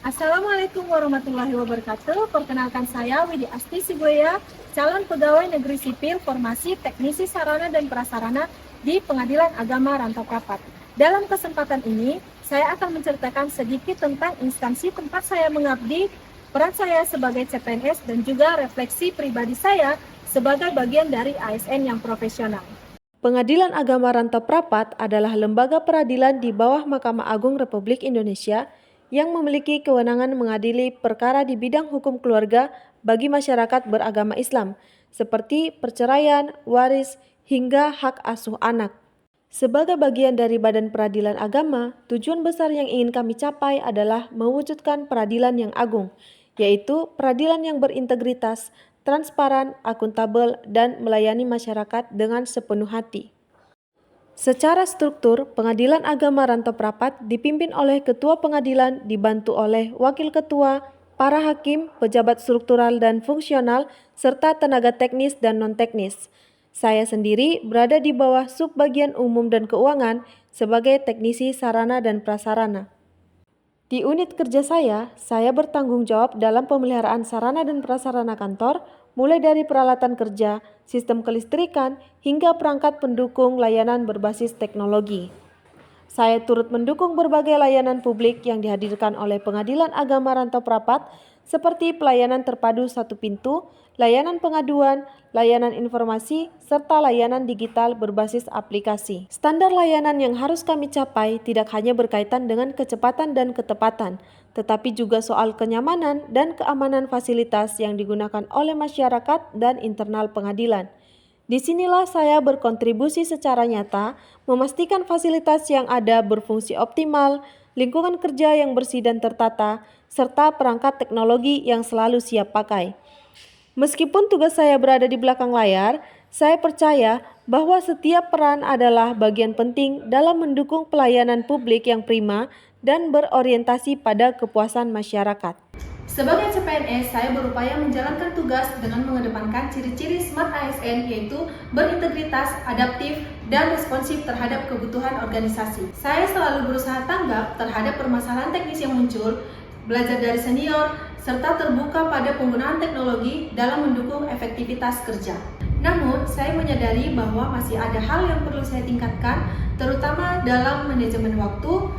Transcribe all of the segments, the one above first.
Assalamualaikum warahmatullahi wabarakatuh. Perkenalkan saya Widi Asti Sibuya, calon pegawai negeri sipil formasi teknisi sarana dan prasarana di Pengadilan Agama Rantau Prapat. Dalam kesempatan ini, saya akan menceritakan sedikit tentang instansi tempat saya mengabdi, peran saya sebagai CPNS, dan juga refleksi pribadi saya sebagai bagian dari ASN yang profesional. Pengadilan Agama Rantau Prapat adalah lembaga peradilan di bawah Mahkamah Agung Republik Indonesia yang memiliki kewenangan mengadili perkara di bidang hukum keluarga bagi masyarakat beragama Islam, seperti perceraian, waris, hingga hak asuh anak. Sebagai bagian dari Badan Peradilan Agama, tujuan besar yang ingin kami capai adalah mewujudkan peradilan yang agung, yaitu peradilan yang berintegritas, transparan, akuntabel, dan melayani masyarakat dengan sepenuh hati. Secara struktur, Pengadilan Agama Rantau Prapat dipimpin oleh Ketua Pengadilan dibantu oleh Wakil Ketua, para hakim, pejabat struktural dan fungsional, serta tenaga teknis dan non-teknis. Saya sendiri berada di bawah Subbagian Umum dan Keuangan sebagai teknisi sarana dan prasarana. Di unit kerja saya bertanggung jawab dalam pemeliharaan sarana dan prasarana kantor, mulai dari peralatan kerja, sistem kelistrikan, hingga perangkat pendukung layanan berbasis teknologi. Saya turut mendukung berbagai layanan publik yang dihadirkan oleh Pengadilan Agama Rantau Prapat, seperti pelayanan terpadu satu pintu, layanan pengaduan, layanan informasi, serta layanan digital berbasis aplikasi. Standar layanan yang harus kami capai tidak hanya berkaitan dengan kecepatan dan ketepatan, tetapi juga soal kenyamanan dan keamanan fasilitas yang digunakan oleh masyarakat dan internal pengadilan. Disinilah saya berkontribusi secara nyata, memastikan fasilitas yang ada berfungsi optimal, lingkungan kerja yang bersih dan tertata, serta perangkat teknologi yang selalu siap pakai. Meskipun tugas saya berada di belakang layar, saya percaya bahwa setiap peran adalah bagian penting dalam mendukung pelayanan publik yang prima dan berorientasi pada kepuasan masyarakat. Sebagai CPNS, saya berupaya menjalankan tugas dengan mengedepankan ciri-ciri Smart ASN, yaitu berintegritas, adaptif, dan responsif terhadap kebutuhan organisasi. Saya selalu berusaha tanggap terhadap permasalahan teknis yang muncul, belajar dari senior, serta terbuka pada penggunaan teknologi dalam mendukung efektivitas kerja. Namun, saya menyadari bahwa masih ada hal yang perlu saya tingkatkan, terutama dalam manajemen waktu,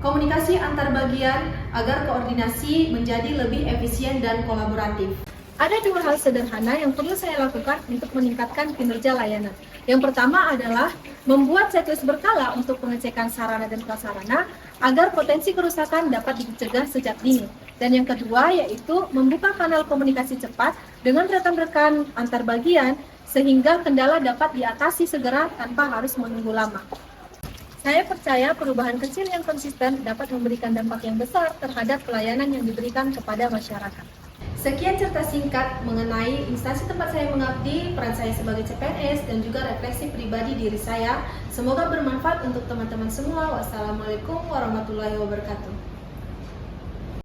komunikasi antar bagian agar koordinasi menjadi lebih efisien dan kolaboratif. Ada dua hal sederhana yang perlu saya lakukan untuk meningkatkan kinerja layanan. Yang pertama adalah membuat checklist berkala untuk pengecekan sarana dan prasarana agar potensi kerusakan dapat dicegah sejak dini. Dan yang kedua yaitu membuka kanal komunikasi cepat dengan rekan-rekan antar bagian sehingga kendala dapat diatasi segera tanpa harus menunggu lama. Saya percaya perubahan kecil yang konsisten dapat memberikan dampak yang besar terhadap pelayanan yang diberikan kepada masyarakat. Sekian cerita singkat mengenai instansi tempat saya mengabdi, peran saya sebagai CPNS, dan juga refleksi pribadi diri saya. Semoga bermanfaat untuk teman-teman semua. Wassalamualaikum warahmatullahi wabarakatuh.